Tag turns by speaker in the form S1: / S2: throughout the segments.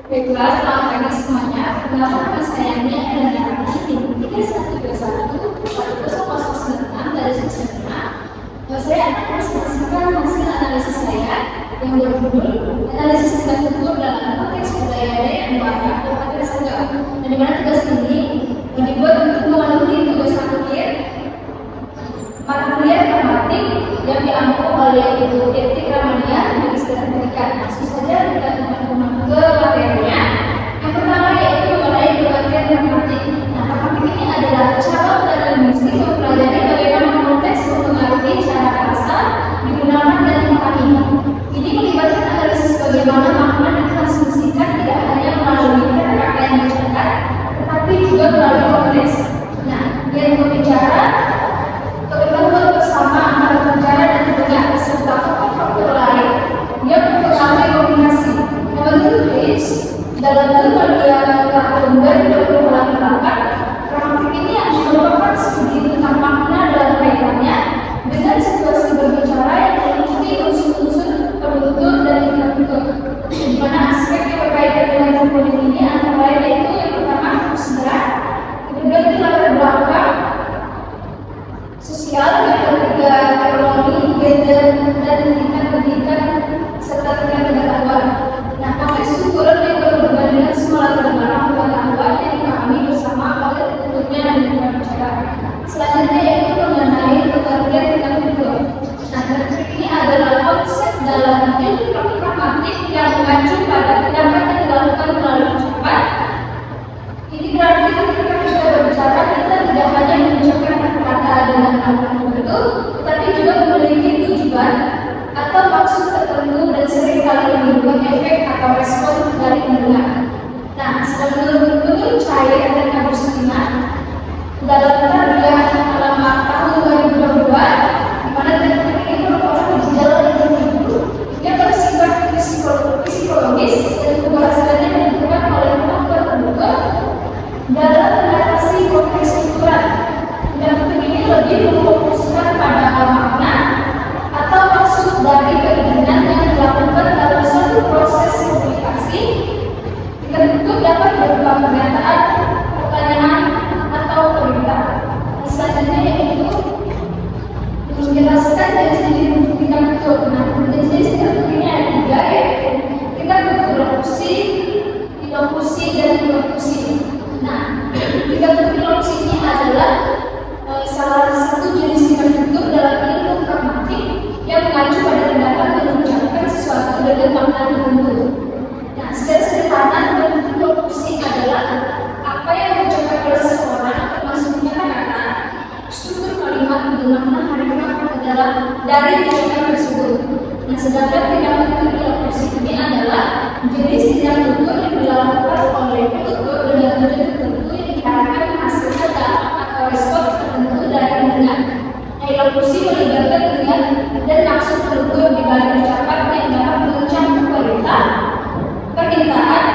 S1: Baiklah, selamat pagi semuanya. Perkenalkan nama saya Nia dan hari ini di 3121 dari 9. Saya akan presentasikan hasil analisis saya yang berjudul analisis tingkat ukur dalam konteks budaya yang muara atau konteks agama. Dan di mana tugas ini dibuat untuk memenuhi tugas akhir mata kuliah tematik yang diampu oleh Ibu Etik Ramadhan di Istana Pendidikan. Langsung saja kita teman-teman ke materinya. Yang pertama yaitu mengenai pengertian tematik. Nah, tematik ini adalah cara belajar linguistik mempelajari bagaimana konteks mempengaruhi cara bahasa digunakan dan dipahami. Ini melibatkan analisis bagaimana makna ditransmisikan tidak hanya melalui kata-kata yang diucapkan, tetapi juga melalui konteks. Nah, yang berbicara pengetahuan bersama antara bicara dan terdengar serta faktor-faktor lain yang mempengaruhi kombinasi. Menurut Rees, dalam media tahun 2028, tematik ini yang merupakan studi tentang makna dalam kaitannya dengan situasi berbicara yang meliputi unsur-unsur penutur dan interpreter, di mana aspek yang berkaitan dengan komponen ini antara lain yaitu yang pertama sejarah, kedua itu latar belakang sosial, yang ketiga ekonomi, gender, dan tingkat pendidikan serta tingkat pengetahuan. Nah, konteks ukuran yang berhubungan dengan semua latar belakang pengetahuan yang dipahami bersama oleh penuturnya dan lingkungan bicara. Selanjutnya yaitu mengenai pengertian tingkat ukur. Nah, tematik ini adalah konsep dalam ilmu pragmatik yang mengacu pada tindakan yang dilakukan melalui ucapan. Ini berarti ketika kita berbicara, kita tidak hanya mengucapkan kata-kata dengan makna tertentu, tetapi juga memiliki tujuan atau maksud tertentu dan seringkali menimbulkan efek atau respon dari pendengar. Nah, menurut cair dan Agustina dalam karya alamat tahun 2022, di mana tematik ini merupakan gejala individu yang bersifat psikologis dan keberhasilannya ditentukan oleh faktor tertentu dalam mengatasi konteks ukuran. Tematik ini lebih memfokuskan pada makna atau maksud dari keinginan yang dilakukan dalam suatu proses komunikasi. Tentu dapat berupa pernyataan, pertanyaan, atau perintah. Selanjutnya yaitu menjelaskan jenis tingkat ukur. Nah, jenis tingkat ukur ini ada tiga, yaitu tingkat ukur lokusi, ilokusi, dan ilokusi. Nah, tingkat ukur lokusi ini adalah salah satu jenis tingkat ukur dalam ilmu pragmatik yang mengacu pada tindakan mengucapkan sesuatu dengan makna tertentu. Nah, secara sederhana, tingkat ukur lokusi adalah apa yang diucapkan oleh seseorang, termasuknya kata, struktur kalimat dan makna harikat adalah dari ucapan tersebut. Nah, sedangkan tingkat ukur ilokusi ini adalah jenis tingkat ukur yang dilakukan oleh penutur dengan tujuan tertentu yang diharapkan hasilnya dalam atau respon tertentu dari pendengar. Ilokusi melibatkan dengan dan maksud penutur di balik ucapan yang dapat mengucapkan perintah, permintaan,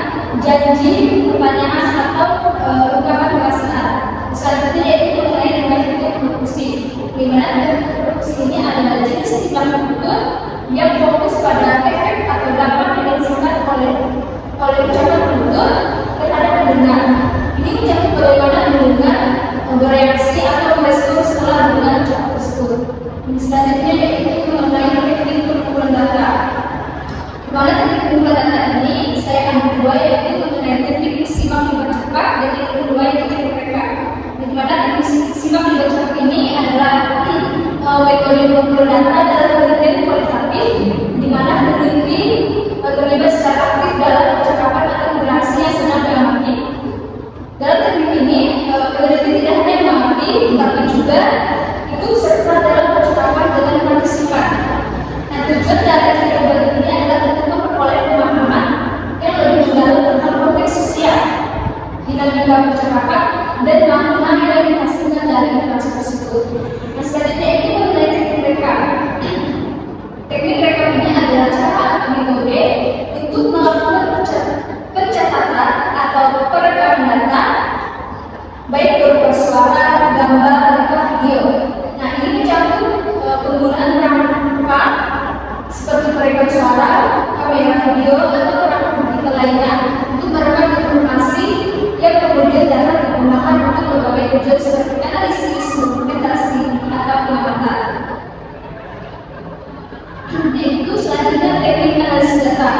S1: janji, pertanyaan, atau ungkapan perasaan. Selanjutnya yaitu mengenai tingkat ukur ilokusi, di mana tingkat ukur ilokusi ini adalah jenis tingkat ukur yang fokus pada efek atau dampak yang dihasilkan oleh ucapan penutur terhadap pendengar. Ini mencakup bagaimana pendengar bereaksi atau merespon setelah mendengar ucapan tersebut. Selanjutnya yaitu mengenai teknik pengumpulan data. Di mana teknik pengumpulan data ini saya akan berdua, yaitu mengenai teknik simak libat cepat dan yang kedua yaitu teknik rekap. Di mana teknik simak libat cepat ini adalah metode pengumpulan data dalam penelitian kualitatif, di mana peneliti terlibat secara aktif dalam percakapan atau interaksi yang sedang diamati. Dalam teknik ini, peneliti tidak hanya mengamati, tetapi juga ikut serta dalam percakapan dengan partisipan. Nah, tujuan dari teknik ini adalah untuk memperoleh pemahaman yang lebih mendalam tentang konteks sosial, dinamika percakapan, dan makna yang dihasilkan dari interaksi tersebut. Nah, selanjutnya itu mengenai teknik rekap. Teknik rekap ini adalah cara metode untuk melakukan pencatatan atau perekaman data, baik berupa suara, gambar, atau video. Nah, ini mencakup penggunaan perangkat seperti perekam suara, kamera video, atau perangkat digital lainnya untuk wujud seperti analisis, dokumentasi, atau pengamatan. Yaitu selanjutnya teknik analisis data.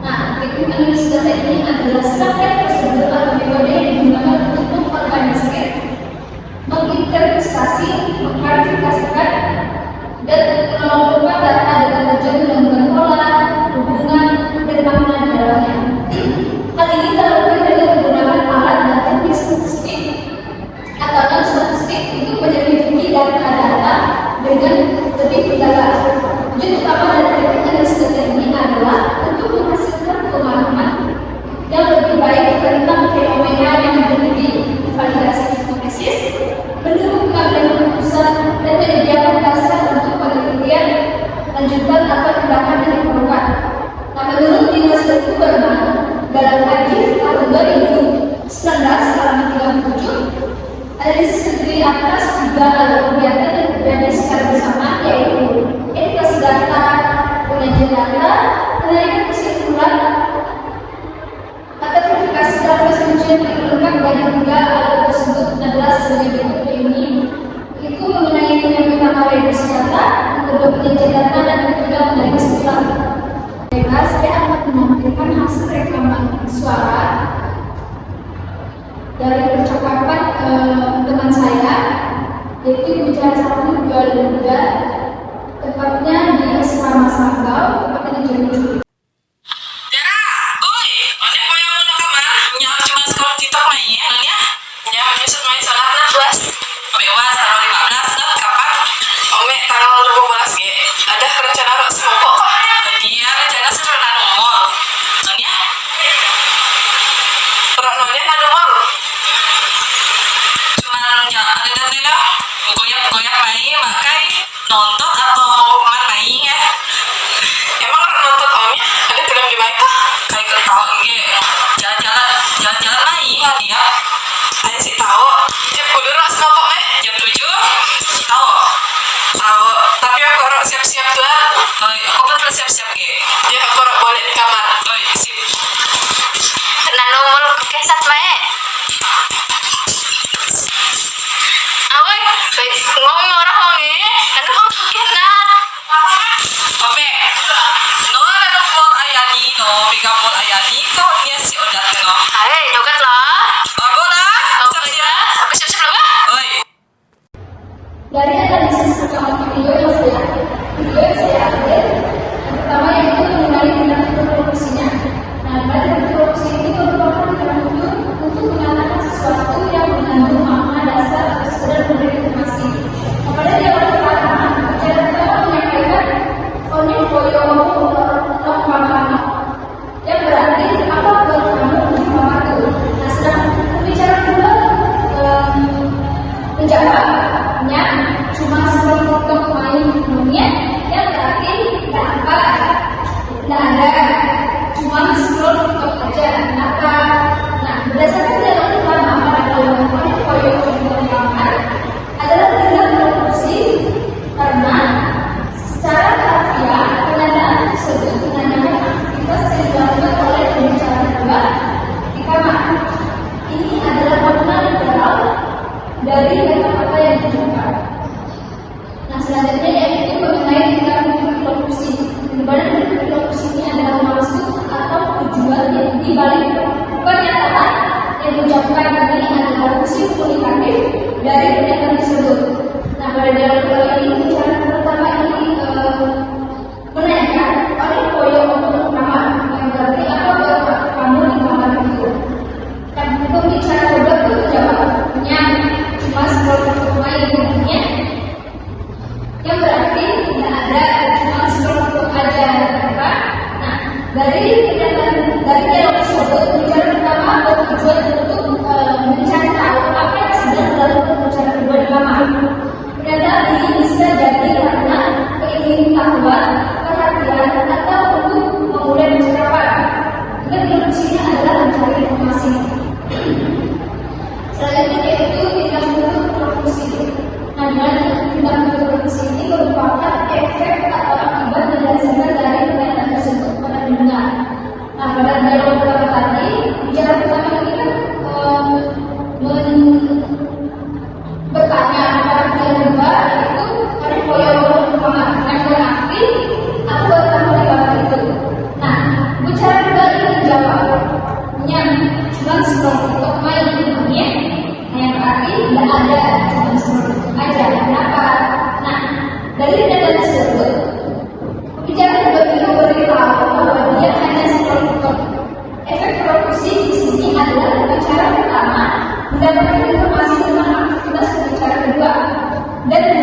S1: Nah, teknik analisis data ini adalah serangkaian prosedur atau metode yang digunakan untuk mengorganisir, menginterpretasi, mengklarifikasikan, dan mengelompokkan data dengan tujuan menemukan pola, hubungan, dan makna di dalamnya. Hal ini terlakukan dengan menggunakan alat dan teknik statistik atau non-statistik untuk menyelidiki data-data dengan lebih mendalam. Tujuan utama dari teknik analisis data ini adalah untuk menghasilkan pemahaman yang lebih baik tentang fenomena yang terjadi, validasi hipotesis, mendukung pengambilan keputusan, dan menyediakan dasar untuk penelitian lanjutan atau tindakan yang diperlukan. Nah, menurut Dinas Huberman dalam Agif tahun 2019 halaman 37, analisis terdiri atas 3 alur kegiatan yang terjadi secara bersamaan, yaitu edukasi data, penyajian data, penarikan kesimpulan, atau verifikasi data selanjutnya yang diperlukan dari 3 alur tersebut adalah sebagai berikut ini. Itu mengenai yang pertama edukasi data, yang kedua penyajian data, dan yang ketiga penarikan kesimpulan. Saya akan menampilkan hasil rekaman suara dari percakapan teman saya, yaitu bicara 1, 2, dan 3, tepatnya di Asrama Sanggau, tepatnya di Jogja.
S2: Nonton atau main ya? Emang nonton omnya ada film di mana? Kayak gak tahu gitu. Jalan-jalan main kan dia. Saya sih tahu. Jam kudu ras nopo jam 7. Tahu. Tapi aku harus siap-siap tuh. Aku kan harus siap-siap gitu. Ya aku harus boleh di kamar. Sip. Nomor kesat mae. Ngomong orang ini, aduh kena. Oke, nomor ayani, megapol ayani, kau dia si odat no. Ayo, joget lah. Bagus lah. Siap-siap lah. Oi.
S1: Dari analisis rekaman video yang saya ambil, yang pertama yaitu mengenai tindakan produksinya. Nah, dari produksi ini merupakan tindakan untuk mengatakan sesuatu yang mengandung makna dasar atau sekedar memberi informasi. Pada yang pertama, cara pertama menyampaikan Oni Koyo Pemahaman, yang berarti apa buat kamu memahami. Nah, sedang pembicara kedua menjawabnya cuma sepotong main dunia, yang berarti tidak apa, tidak ada, cuma scroll TikTok aja, kenapa? Nah, berdasarkan dialog pertama pada Oni Koyo Pemahaman adalah tindak produksi karena secara harfiah penandaan tersebut menandakan aktivitas yang dilakukan oleh pembicara kedua di kamar. Ini adalah makna literal dari kata-kata yang diucapkan. Nah, selanjutnya yaitu mengenai tindak produksi. Di mana tindak produksi ini adalah maksud atau tujuan yang dibalik pernyataan yang diucapkan. Ini adalah fungsi komunikatif dari pernyataan tersebut. Nah, pada dalam kedua ini, cara pertama ini menanyakan Oni Koyo untuk kamar, yang berarti apa buat kamu di kamar itu. Dan pembicara kedua itu jawabnya cuma scroll main dunia, yang berarti tidak ada, cuma scroll aja, kenapa? Nah, dari dialog tersebut, pembicara pertama bertujuan untuk mencari tahu apa yang sedang dilakukan pembicara kedua di kamar. Pernyataan ini bisa jadi karena keingin tahuan, perhatian, atau untuk dan